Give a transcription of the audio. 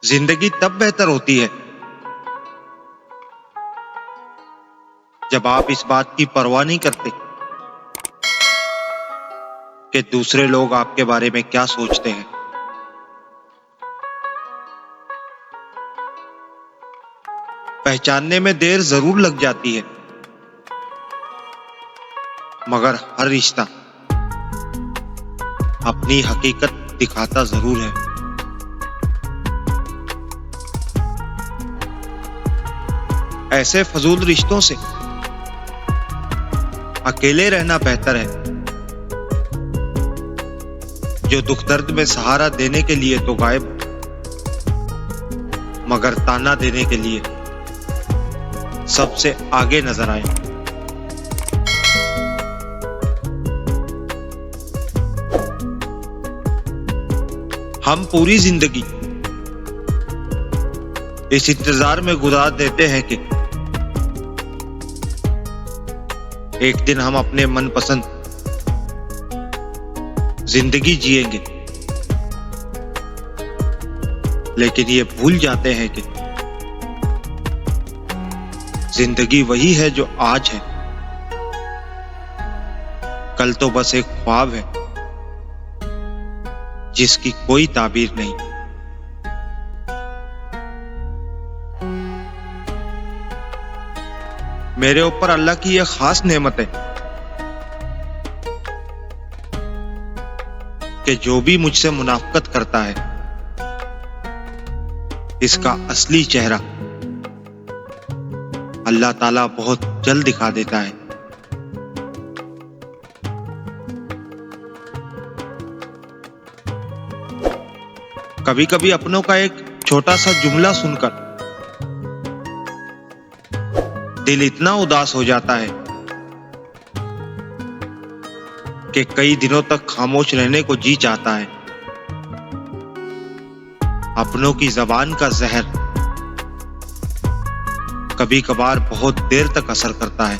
जिंदगी तब बेहतर होती है जब आप इस बात की परवाह नहीं करते कि दूसरे लोग आपके बारे में क्या सोचते हैं। पहचानने में देर जरूर लग जाती है, मगर हर रिश्ता अपनी हकीकत दिखाता जरूर है। ऐसे फजूल रिश्तों से अकेले रहना बेहतर है, जो दुख दर्द में सहारा देने के लिए तो गायब, मगर ताना देने के लिए सबसे आगे नजर आए। हम पूरी जिंदगी इस इंतजार में गुजार देते हैं कि एक दिन हम अपने मनपसंद जिंदगी जिएंगे, लेकिन ये भूल जाते हैं कि जिंदगी वही है जो आज है, कल तो बस एक ख्वाब है जिसकी कोई ताबीर नहीं। मेरे ऊपर अल्लाह की यह खास नेमत है कि जो भी मुझसे मुनाफकत करता है, इसका असली चेहरा अल्लाह ताला बहुत जल्द दिखा देता है। कभी कभी अपनों का एक छोटा सा जुमला सुनकर दिल इतना उदास हो जाता है कि कई दिनों तक खामोश रहने को जी चाहता है। अपनों की जबान का जहर कभी कभार बहुत देर तक असर करता है।